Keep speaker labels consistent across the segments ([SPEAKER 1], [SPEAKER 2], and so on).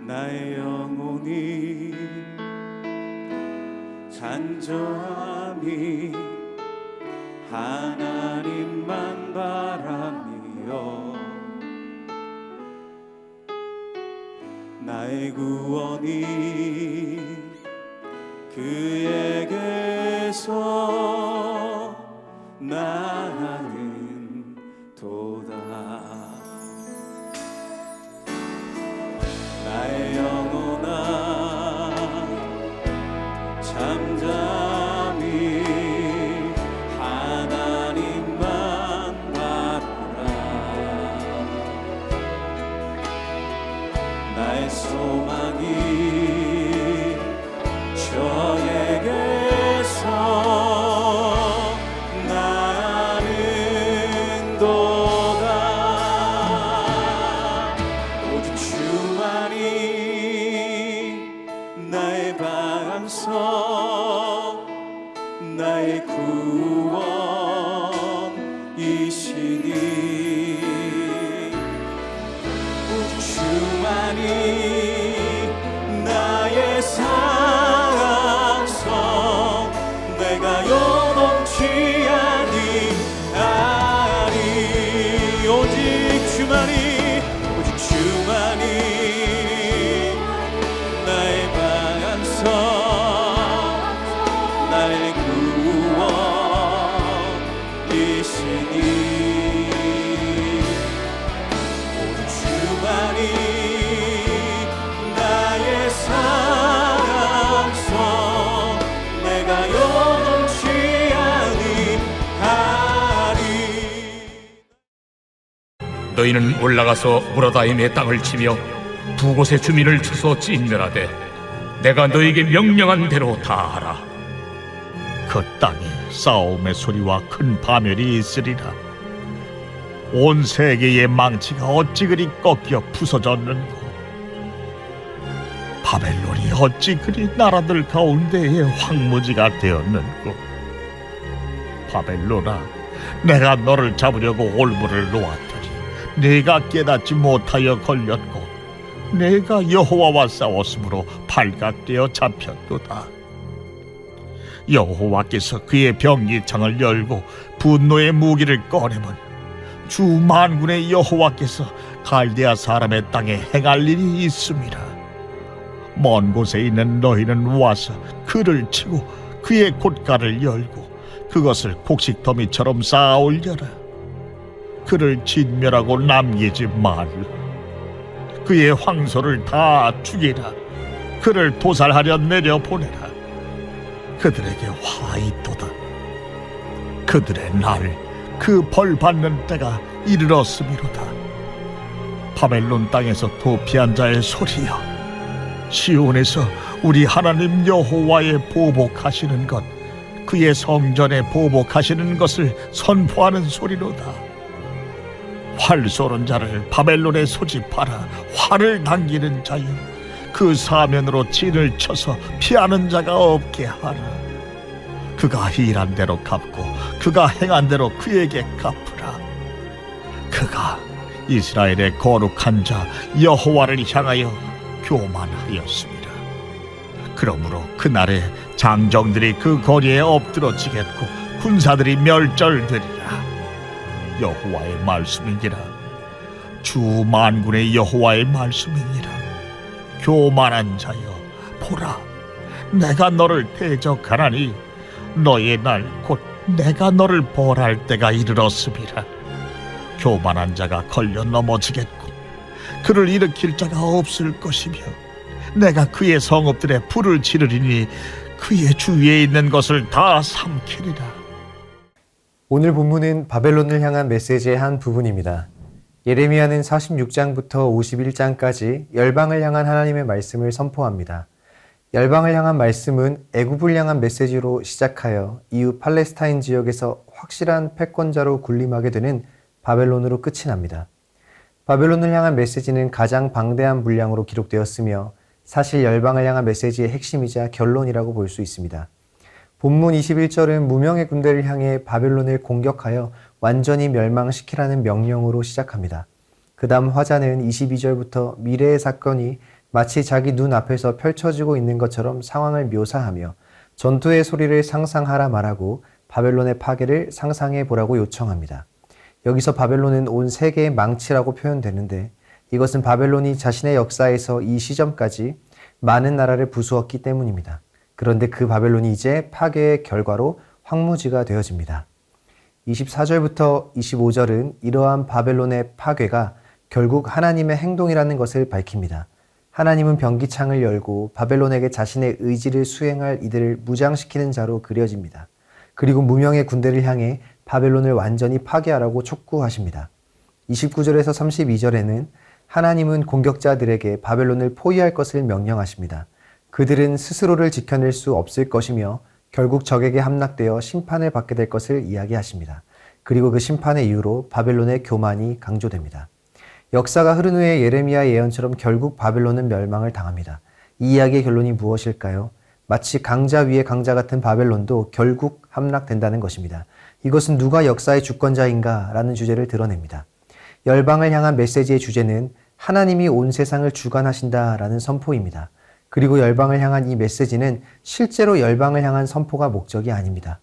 [SPEAKER 1] 나의 영혼이 간절함이 하나님만 바라며 나의 구원이 그에게서 나는 도다. 나의 영혼아 잠잠히 하나님만 바라라. 나의 소망이 저에게서 나는 도다. 오직 주만이 나의 반석 나의 구원이시니 오직 주만이 나의 산성 내가 요동치 아니하리. 오직 주만이 나의 반석 나의 구원이시니 오직 주만이 나의 산성 내가 요동치 아니하리.
[SPEAKER 2] 너희는 올라가서 무라다임의 땅을 치며 두 곳의 주민을 쳐서 진멸하되 내가 너희에게 명령한 대로 다 하라.
[SPEAKER 3] 그 땅에 싸움의 소리와 큰 파멸이 있으리라. 온 세계의 망치가 어찌 그리 꺾여 부서졌는고. 바벨론이 어찌 그리 나라들 가운데에 황무지가 되었는고. 바벨론아, 내가 너를 잡으려고 올무를 놓았더니 네가 깨닫지 못하여 걸렸고 내가 여호와와 싸웠으므로 발각되어 잡혔도다. 여호와께서 그의 병기창을 열고 분노의 무기를 꺼내면 주 만군의 여호와께서 갈대아 사람의 땅에 행할 일이 있음이라. 먼 곳에 있는 너희는 와서 그를 치고 그의 곶가를 열고 그것을 곡식더미처럼 쌓아 올려라. 그를 진멸하고 남기지 말라. 그의 황소를 다 죽이라. 그를 도살하려 내려보내라. 그들에게 화 있도다. 그들의 날, 그 벌 받는 때가 이르렀음이로다. 바벨론 땅에서 도피한 자의 소리여, 시온에서 우리 하나님 여호와의 보복하시는 것, 그의 성전에 보복하시는 것을 선포하는 소리로다. 활 쏘는 자를 바벨론에 소집하라. 활을 당기는 자여, 그 사면으로 진을 쳐서 피하는 자가 없게 하라. 그가 일한 대로 갚고 그가 행한 대로 그에게 갚으라. 그가 이스라엘의 거룩한 자 여호와를 향하여 교만하였습니다. 그러므로 그날에 장정들이 그 거리에 엎드러지겠고 군사들이 멸절되리라. 여호와의 말씀이니라. 주 만군의 여호와의 말씀이니라. 교만한 자여, 보라, 내가 너를 대적하나니 너의 날 곧 내가 너를 벌할 때가 이르렀음이라. 교만한 자가 걸려 넘어지겠고 그를 일으킬 자가 없을 것이며 내가 그의 성읍들에 불을 지르리니 그의 주위에 있는 것을 다 삼키리라.
[SPEAKER 4] 오늘 본문은 바벨론을 향한 메시지의 한 부분입니다. 예레미야는 46장부터 51장까지 열방을 향한 하나님의 말씀을 선포합니다. 열방을 향한 말씀은 애굽을 향한 메시지로 시작하여 이후 팔레스타인 지역에서 확실한 패권자로 군림하게 되는 바벨론으로 끝이 납니다. 바벨론을 향한 메시지는 가장 방대한 분량으로 기록되었으며 사실 열방을 향한 메시지의 핵심이자 결론이라고 볼 수 있습니다. 본문 21절은 무명의 군대를 향해 바벨론을 공격하여 완전히 멸망시키라는 명령으로 시작합니다. 그 다음 화자는 22절부터 미래의 사건이 마치 자기 눈 앞에서 펼쳐지고 있는 것처럼 상황을 묘사하며 전투의 소리를 상상하라 말하고 바벨론의 파괴를 상상해 보라고 요청합니다. 여기서 바벨론은 온 세계의 망치라고 표현되는데 이것은 바벨론이 자신의 역사에서 이 시점까지 많은 나라를 부수었기 때문입니다. 그런데 그 바벨론이 이제 파괴의 결과로 황무지가 되어집니다. 24절부터 25절은 이러한 바벨론의 파괴가 결국 하나님의 행동이라는 것을 밝힙니다. 하나님은 변기창을 열고 바벨론에게 자신의 의지를 수행할 이들을 무장시키는 자로 그려집니다. 그리고 무명의 군대를 향해 바벨론을 완전히 파괴하라고 촉구하십니다. 29절에서 32절에는 하나님은 공격자들에게 바벨론을 포위할 것을 명령하십니다. 그들은 스스로를 지켜낼 수 없을 것이며 결국 적에게 함락되어 심판을 받게 될 것을 이야기하십니다. 그리고 그 심판의 이유로 바벨론의 교만이 강조됩니다. 역사가 흐른 후에 예레미야 예언처럼 결국 바벨론은 멸망을 당합니다. 이 이야기의 결론이 무엇일까요? 마치 강자 위의 강자 같은 바벨론도 결국 함락된다는 것입니다. 이것은 누가 역사의 주권자인가? 라는 주제를 드러냅니다. 열방을 향한 메시지의 주제는 하나님이 온 세상을 주관하신다라는 선포입니다. 그리고 열방을 향한 이 메시지는 실제로 열방을 향한 선포가 목적이 아닙니다.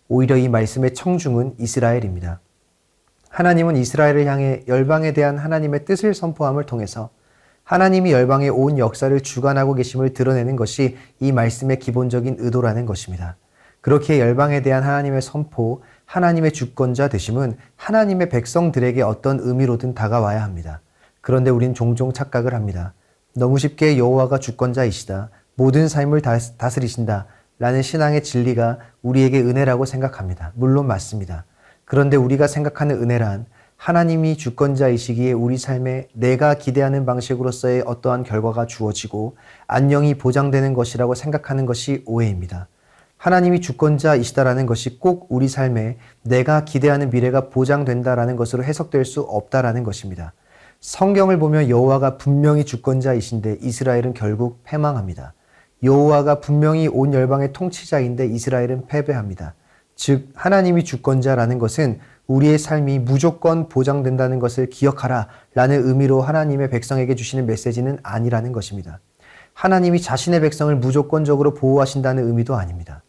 [SPEAKER 4] 오히려 이 말씀의 청중은 이스라엘입니다. 하나님은 이스라엘을 향해 열방에 대한 하나님의 뜻을 선포함을 통해서 하나님이 열방의 온 역사를 주관하고 계심을 드러내는 것이 이 말씀의 기본적인 의도라는 것입니다. 그렇게 열방에 대한 하나님의 선포, 하나님의 주권자 되심은 하나님의 백성들에게 어떤 의미로든 다가와야 합니다. 그런데 우린 종종 착각을 합니다. 너무 쉽게 여호와가 주권자이시다, 모든 삶을 다스리신다 라는 신앙의 진리가 우리에게 은혜라고 생각합니다. 물론 맞습니다. 그런데 우리가 생각하는 은혜란 하나님이 주권자이시기에 우리 삶에 내가 기대하는 방식으로서의 어떠한 결과가 주어지고 안녕이 보장되는 것이라고 생각하는 것이 오해입니다. 하나님이 주권자이시다라는 것이 꼭 우리 삶에 내가 기대하는 미래가 보장된다라는 것으로 해석될 수 없다라는 것입니다. 성경을 보면 여호와가 분명히 주권자이신데 이스라엘은 결국 패망합니다. 여호와가 분명히 온 열방의 통치자인데 이스라엘은 패배합니다. 즉 하나님이 주권자라는 것은 우리의 삶이 무조건 보장된다는 것을 기억하라 라는 의미로 하나님의 백성에게 주시는 메시지는 아니라는 것입니다. 하나님이 자신의 백성을 무조건적으로 보호하신다는 의미도 아닙니다.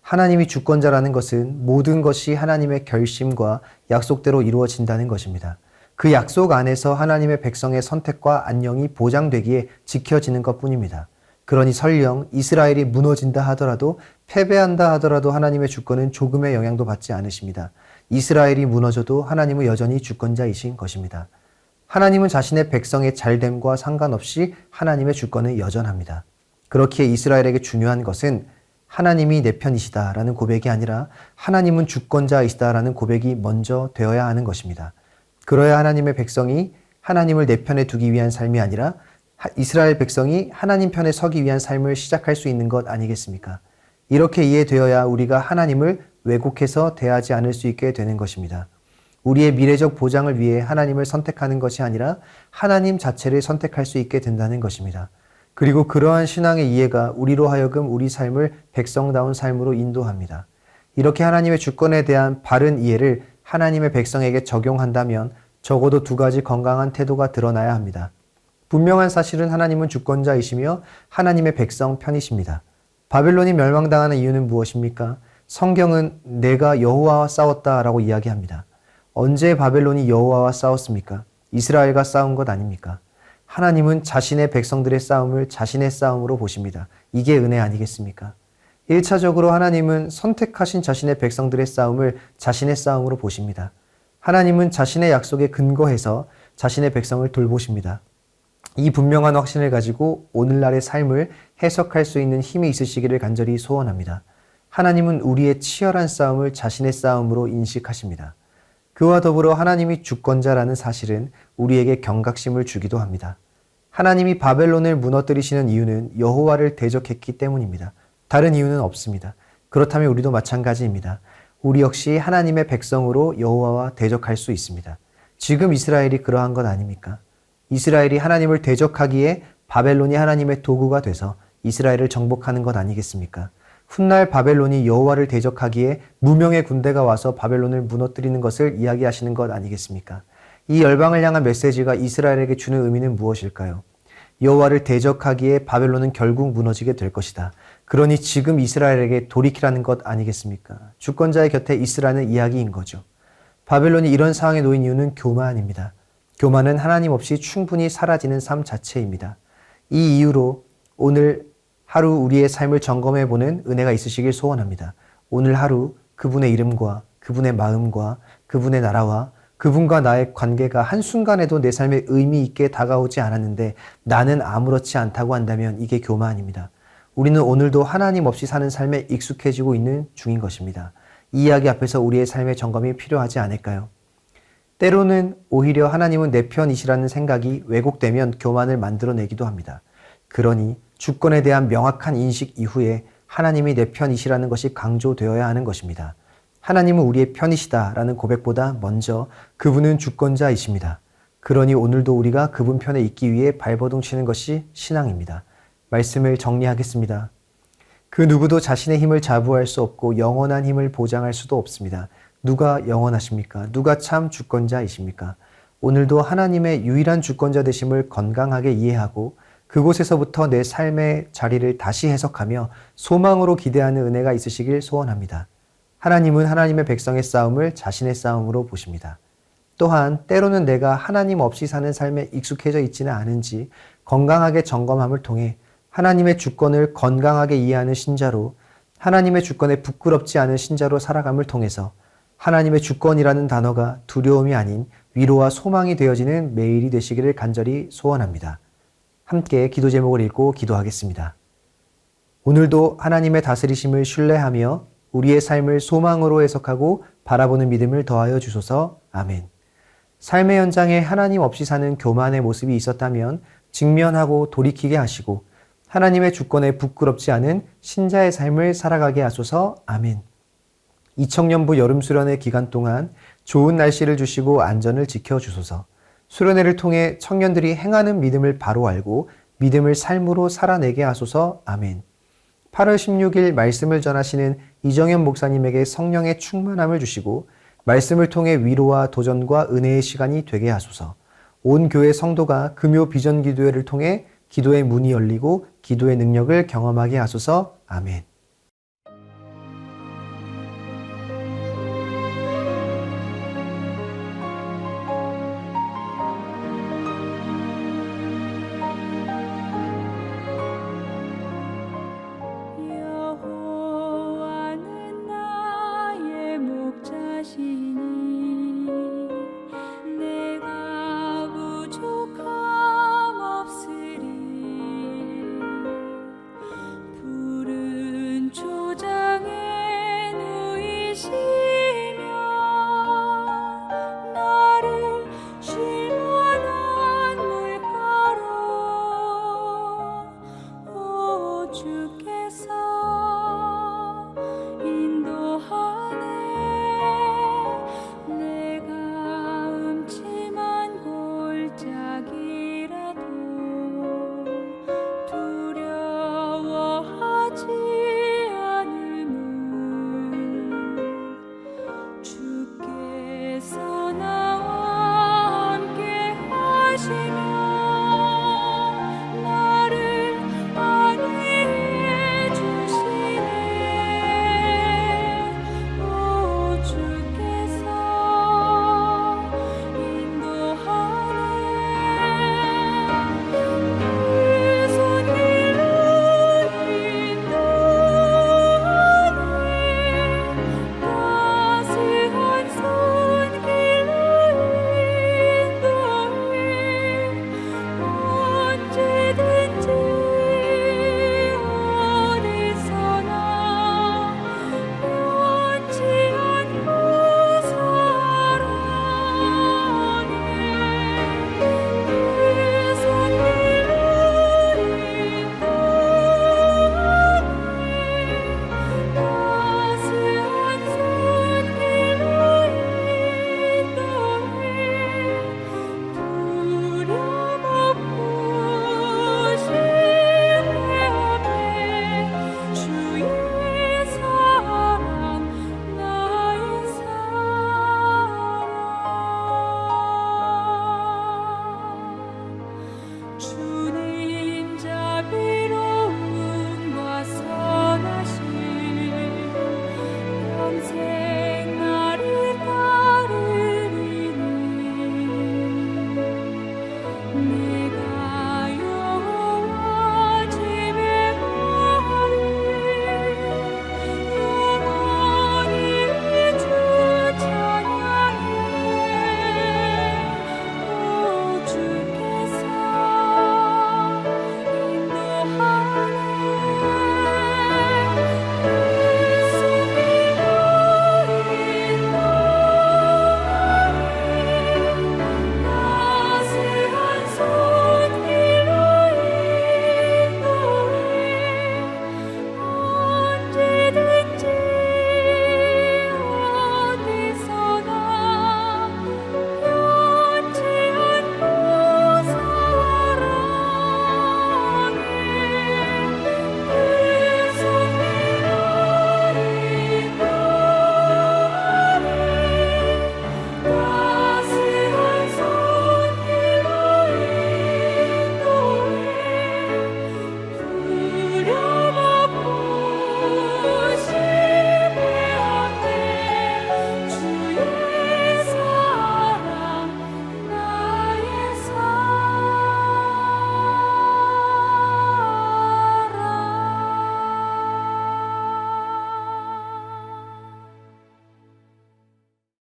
[SPEAKER 4] 하나님이 주권자라는 것은 모든 것이 하나님의 결심과 약속대로 이루어진다는 것입니다. 그 약속 안에서 하나님의 백성의 선택과 안녕이 보장되기에 지켜지는 것뿐입니다. 그러니 설령 이스라엘이 무너진다 하더라도 패배한다 하더라도 하나님의 주권은 조금의 영향도 받지 않으십니다. 이스라엘이 무너져도 하나님은 여전히 주권자이신 것입니다. 하나님은 자신의 백성의 잘됨과 상관없이 하나님의 주권은 여전합니다. 그렇기에 이스라엘에게 중요한 것은 하나님이 내 편이시다라는 고백이 아니라 하나님은 주권자이시다라는 고백이 먼저 되어야 하는 것입니다. 그러야 하나님의 백성이 하나님을 내 편에 두기 위한 삶이 아니라 이스라엘 백성이 하나님 편에 서기 위한 삶을 시작할 수 있는 것 아니겠습니까? 이렇게 이해되어야 우리가 하나님을 왜곡해서 대하지 않을 수 있게 되는 것입니다. 우리의 미래적 보장을 위해 하나님을 선택하는 것이 아니라 하나님 자체를 선택할 수 있게 된다는 것입니다. 그리고 그러한 신앙의 이해가 우리로 하여금 우리 삶을 백성다운 삶으로 인도합니다. 이렇게 하나님의 주권에 대한 바른 이해를 하나님의 백성에게 적용한다면 적어도 두 가지 건강한 태도가 드러나야 합니다. 분명한 사실은 하나님은 주권자이시며 하나님의 백성 편이십니다. 바벨론이 멸망당하는 이유는 무엇입니까? 성경은 내가 여호와와 싸웠다라고 이야기합니다. 언제 바벨론이 여호와와 싸웠습니까? 이스라엘과 싸운 것 아닙니까? 하나님은 자신의 백성들의 싸움을 자신의 싸움으로 보십니다. 이게 은혜 아니겠습니까? 1차적으로 하나님은 선택하신 자신의 백성들의 싸움을 자신의 싸움으로 보십니다. 하나님은 자신의 약속에 근거해서 자신의 백성을 돌보십니다. 이 분명한 확신을 가지고 오늘날의 삶을 해석할 수 있는 힘이 있으시기를 간절히 소원합니다. 하나님은 우리의 치열한 싸움을 자신의 싸움으로 인식하십니다. 그와 더불어 하나님이 주권자라는 사실은 우리에게 경각심을 주기도 합니다. 하나님이 바벨론을 무너뜨리시는 이유는 여호와를 대적했기 때문입니다. 다른 이유는 없습니다. 그렇다면 우리도 마찬가지입니다. 우리 역시 하나님의 백성으로 여호와와 대적할 수 있습니다. 지금 이스라엘이 그러한 것 아닙니까? 이스라엘이 하나님을 대적하기에 바벨론이 하나님의 도구가 돼서 이스라엘을 정복하는 것 아니겠습니까? 훗날 바벨론이 여호와를 대적하기에 무명의 군대가 와서 바벨론을 무너뜨리는 것을 이야기하시는 것 아니겠습니까? 이 열방을 향한 메시지가 이스라엘에게 주는 의미는 무엇일까요? 여호와를 대적하기에 바벨론은 결국 무너지게 될 것이다. 그러니 지금 이스라엘에게 돌이키라는 것 아니겠습니까? 주권자의 곁에 있으라는 이야기인 거죠. 바벨론이 이런 상황에 놓인 이유는 교만입니다. 교만은 하나님 없이 충분히 사라지는 삶 자체입니다. 이 이유로 오늘 하루 우리의 삶을 점검해보는 은혜가 있으시길 소원합니다. 오늘 하루 그분의 이름과 그분의 마음과 그분의 나라와 그분과 나의 관계가 한순간에도 내 삶에 의미 있게 다가오지 않았는데 나는 아무렇지 않다고 한다면 이게 교만입니다. 우리는 오늘도 하나님 없이 사는 삶에 익숙해지고 있는 중인 것입니다. 이 이야기 앞에서 우리의 삶의 점검이 필요하지 않을까요? 때로는 오히려 하나님은 내 편이시라는 생각이 왜곡되면 교만을 만들어내기도 합니다. 그러니 주권에 대한 명확한 인식 이후에 하나님이 내 편이시라는 것이 강조되어야 하는 것입니다. 하나님은 우리의 편이시다라는 고백보다 먼저 그분은 주권자이십니다. 그러니 오늘도 우리가 그분 편에 있기 위해 발버둥 치는 것이 신앙입니다. 말씀을 정리하겠습니다. 그 누구도 자신의 힘을 자부할 수 없고 영원한 힘을 보장할 수도 없습니다. 누가 영원하십니까? 누가 참 주권자이십니까? 오늘도 하나님의 유일한 주권자 되심을 건강하게 이해하고 그곳에서부터 내 삶의 자리를 다시 해석하며 소망으로 기대하는 은혜가 있으시길 소원합니다. 하나님은 하나님의 백성의 싸움을 자신의 싸움으로 보십니다. 또한 때로는 내가 하나님 없이 사는 삶에 익숙해져 있지는 않은지 건강하게 점검함을 통해 하나님의 주권을 건강하게 이해하는 신자로 하나님의 주권에 부끄럽지 않은 신자로 살아감을 통해서 하나님의 주권이라는 단어가 두려움이 아닌 위로와 소망이 되어지는 매일이 되시기를 간절히 소원합니다. 함께 기도 제목을 읽고 기도하겠습니다. 오늘도 하나님의 다스리심을 신뢰하며 우리의 삶을 소망으로 해석하고 바라보는 믿음을 더하여 주소서. 아멘. 삶의 현장에 하나님 없이 사는 교만의 모습이 있었다면 직면하고 돌이키게 하시고 하나님의 주권에 부끄럽지 않은 신자의 삶을 살아가게 하소서. 아멘. 2000년부 여름 수련회 기간 동안 좋은 날씨를 주시고 안전을 지켜주소서. 수련회를 통해 청년들이 행하는 믿음을 바로 알고 믿음을 삶으로 살아내게 하소서. 아멘. 8월 16일 말씀을 전하시는 이정현 목사님에게 성령의 충만함을 주시고 말씀을 통해 위로와 도전과 은혜의 시간이 되게 하소서. 온 교회 성도가 금요 비전 기도회를 통해 기도의 문이 열리고 기도의 능력을 경험하게 하소서. 아멘.